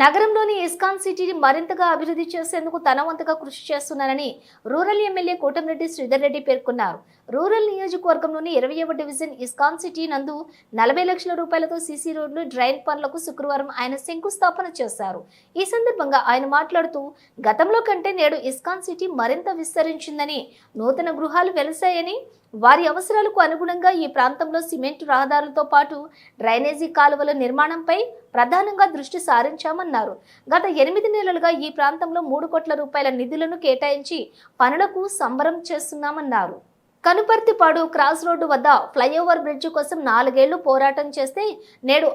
నగరంలోని ఇస్కాన్ సిటీని మరింతగా అభివృద్ధి చేసేందుకు తన వంతుగా కృషి చేస్తున్నానని రూరల్ ఎమ్మెల్యే కోటంరెడ్డి శ్రీధర్ రెడ్డి పేర్కొన్నారు. రూరల్ నియోజకవర్గంలోని 20వ డివిజన్ ఇస్కాన్ సిటీ నందు 40 లక్షల రూపాయలతో సీసీ రోడ్లు, డ్రైన్ పనులకు శుక్రవారం ఆయన శంకుస్థాపన చేశారు. ఈ సందర్భంగా ఆయన మాట్లాడుతూ, గతంలో కంటే నేడు ఇస్కాన్ సిటీ మరింత విస్తరించిందని, నూతన గృహాలు వెలసాయని, వారి అవసరాలకు అనుగుణంగా ఈ ప్రాంతంలో సిమెంట్ రహదారులతో పాటు డ్రైనేజీ కాలువల నిర్మాణంపై ప్రధానంగా దృష్టి సారించామన్నారు. గత 8 నెలలుగా ఈ ప్రాంతంలో 3 కోట్ల రూపాయల నిధులను కేటాయించి పనులకు సంబరం చేస్తున్నామన్నారు. కనుపర్తిపాడు క్రాస్ రోడ్డు వద్ద ఫ్లైఓవర్ బ్రిడ్జి కోసం 4 ఏళ్లు పోరాటం చేస్తే నేడు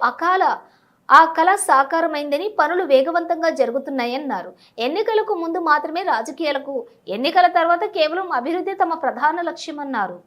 ఆ కళ సాకారమైందని, పనులు వేగవంతంగా జరుగుతున్నాయన్నారు. ఎన్నికలకు ముందు మాత్రమే రాజకీయాలకు, ఎన్నికల తర్వాత కేవలం అభివృద్ధి తమ ప్రధాన లక్ష్యమన్నారు.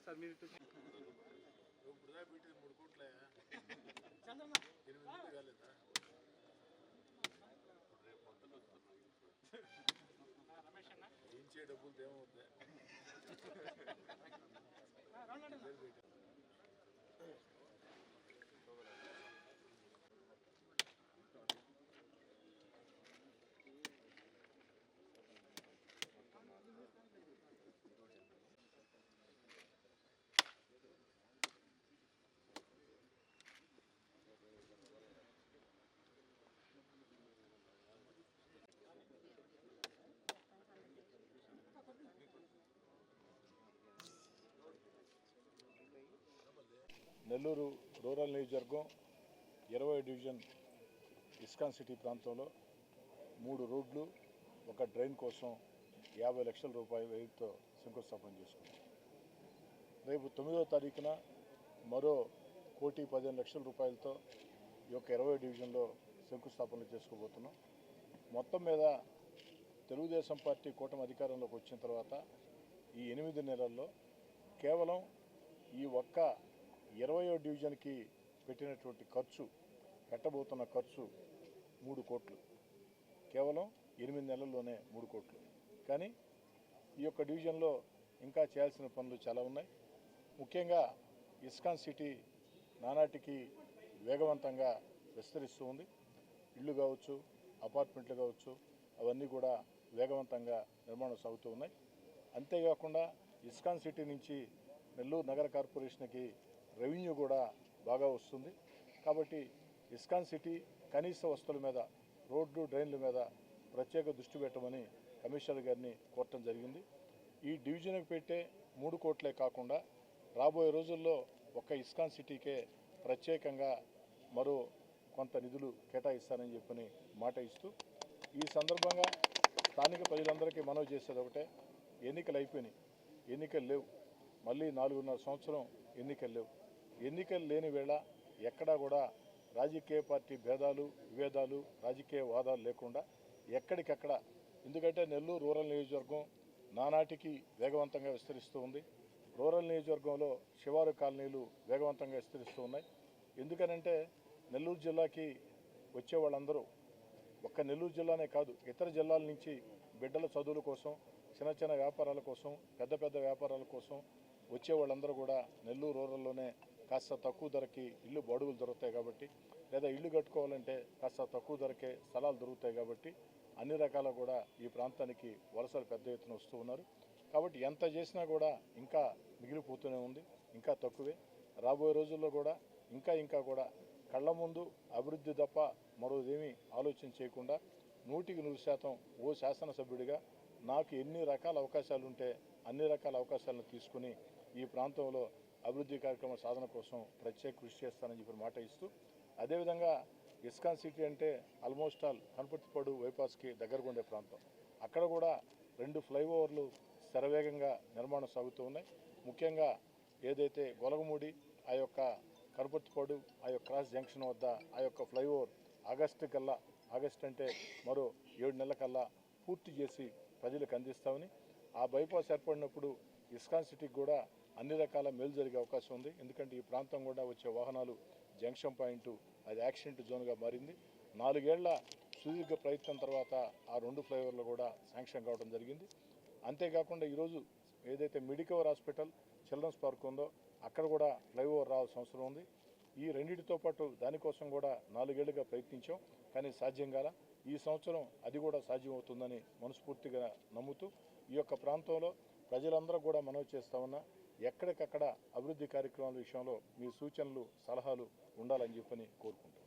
సార్ మీరు డబ్బులు ఏమవుతాయి నెల్లూరు రూరల్ నియోజకవర్గం 20వ డివిజన్ ఇస్కాన్ సిటీ ప్రాంతంలో 3 రోడ్లు, 1 డ్రైన్ కోసం 50 లక్షల రూపాయల వ్యయంతో శంకుస్థాపన చేసుకున్నాం. రేపు 9వ తారీఖున మరో 1,15,00,000 రూపాయలతో ఈ యొక్క 20వ డివిజన్లో శంకుస్థాపన చేసుకోబోతున్నాం. మొత్తం మీద తెలుగుదేశం పార్టీ కూటమి అధికారంలోకి వచ్చిన తర్వాత ఈ 8 నెలల్లో కేవలం ఈ ఒక్క 20వ డివిజన్కి పెట్టబోతున్న ఖర్చు 3 కోట్లు. కేవలం 8 నెలల్లోనే 3 కోట్లు. కానీ ఈ యొక్క డివిజన్లో ఇంకా చేయాల్సిన పనులు చాలా ఉన్నాయి. ముఖ్యంగా ఇస్కాన్ సిటీ నానాటికి వేగవంతంగా విస్తరిస్తూ ఉంది. ఇళ్ళు కావచ్చు, అపార్ట్మెంట్లు కావచ్చు, అవన్నీ కూడా వేగవంతంగా నిర్మాణం సాగుతూ ఉన్నాయి. అంతేకాకుండా ఇస్కాన్ సిటీ నుంచి నెల్లూరు నగర కార్పొరేషన్కి రెవెన్యూ కూడా బాగా వస్తుంది. కాబట్టి ఇస్కాన్ సిటీ కనీస వస్తువుల మీద, రోడ్లు, డ్రైన్ల మీద ప్రత్యేక దృష్టి పెట్టమని కమిషనర్ గారిని కోరటం జరిగింది. ఈ డివిజన్కి పెట్టే 3 కోట్లే కాకుండా రాబోయే రోజుల్లో ఒక్క ఇస్కాన్ సిటీకే ప్రత్యేకంగా మరో కొంత నిధులు కేటాయిస్తానని చెప్పని మాట ఇస్తూ, ఈ సందర్భంగా స్థానిక ప్రజలందరికీ మనవి చేసేది ఒకటే, ఎన్నికలు అయిపోయినాయి, ఎన్నికలు లేవు, మళ్ళీ 4.5 సంవత్సరం ఎన్నికలు లేవు. ఎన్నికలు లేని వేళ ఎక్కడా కూడా రాజకీయ పార్టీ భేదాలు, విభేదాలు, రాజకీయ వాదాలు లేకుండా ఎక్కడికెక్కడ, ఎందుకంటే నెల్లూరు రూరల్ నియోజకవర్గం నానాటికి వేగవంతంగా విస్తరిస్తూ ఉంది. రూరల్ నియోజకవర్గంలో శివారు కాలనీలు వేగవంతంగా విస్తరిస్తూ ఉన్నాయి. ఎందుకనంటే నెల్లూరు జిల్లాకి వచ్చే వాళ్ళందరూ ఒక్క నెల్లూరు జిల్లానే కాదు, ఇతర జిల్లాల నుంచి బిడ్డల చదువుల కోసం, చిన్న చిన్న వ్యాపారాల కోసం, పెద్ద పెద్ద వ్యాపారాల కోసం వచ్చే వాళ్ళందరూ కూడా నెల్లూరు రూరల్లోనే కాస్త తక్కువ ధరకి ఇల్లు బాడుగులు దొరుకుతాయి కాబట్టి, లేదా ఇల్లు కట్టుకోవాలంటే కాస్త తక్కువ ధరకే స్థలాలు దొరుకుతాయి కాబట్టి అన్ని రకాల కూడా ఈ ప్రాంతానికి వలసలు పెద్ద ఎత్తున వస్తూ ఉన్నారు. కాబట్టి ఎంత చేసినా కూడా ఇంకా మిగిలిపోతూనే ఉంది, ఇంకా తక్కువే. రాబోయే రోజుల్లో కూడా ఇంకా కూడా కళ్ళ ముందు అభివృద్ధి తప్ప మరోదేమీ ఆలోచన చేయకుండా 100% ఓ శాసనసభ్యుడిగా నాకు ఎన్ని రకాల అవకాశాలు ఉంటే అన్ని రకాల అవకాశాలను తీసుకుని ఈ ప్రాంతంలో అభివృద్ధి కార్యక్రమ సాధన కోసం ప్రత్యేక కృషి చేస్తానని చెప్పి మాట ఇస్తూ, అదేవిధంగా ఇస్కాన్ సిటీ అంటే ఆల్మోస్ట్ ఆల్ కనపర్తిపాడు బైపాస్కి దగ్గరగా ఉండే ప్రాంతం. అక్కడ కూడా 2 ఫ్లైఓవర్లు శరవేగంగా నిర్మాణం సాగుతూ ఉన్నాయి. ముఖ్యంగా ఏదైతే గొలగమూడి ఆ యొక్క కనపర్తిపాడు ఆ యొక్క క్రాస్ జంక్షన్ వద్ద ఆ యొక్క ఫ్లైఓవర్ ఆగస్టు అంటే మరో 7 నెలల కల్లా పూర్తి చేసి ప్రజలకు అందిస్తామని, ఆ బైపాస్ ఏర్పడినప్పుడు ఇస్కాన్ సిటీకి కూడా అన్ని రకాల మేలు జరిగే అవకాశం ఉంది. ఎందుకంటే ఈ ప్రాంతం కూడా వచ్చే వాహనాలు జంక్షన్ పాయింట్ అది యాక్సిడెంట్ జోన్గా మారింది. 4 ఏళ్ల సుదీర్ఘ ప్రయత్నం తర్వాత ఆ 2 ఫ్లైఓవర్లు కూడా శాంక్షన్ కావడం జరిగింది. అంతేకాకుండా ఈరోజు ఏదైతే మెడికవర్ హాస్పిటల్ చిల్డ్రన్స్ పార్క్ ఉందో అక్కడ కూడా ఫ్లైఓవర్ రావాల్సిన అవసరం ఉంది. ఈ రెండింటితో పాటు దానికోసం కూడా 4 ఏళ్లుగా ప్రయత్నించాం, కానీ సాధ్యం కాల. ఈ సంవత్సరం అది కూడా సాధ్యమవుతుందని మనస్ఫూర్తిగా నమ్ముతూ ఈ యొక్క ప్రాంతంలో ప్రజలందరూ కూడా మనవి చేస్తా ఉన్నా, ఎక్కడికక్కడ అభివృద్ధి కార్యక్రమాల విషయంలో మీ సూచనలు సలహాలు ఉండాలని చెప్పని కోరుకుంటున్నాను.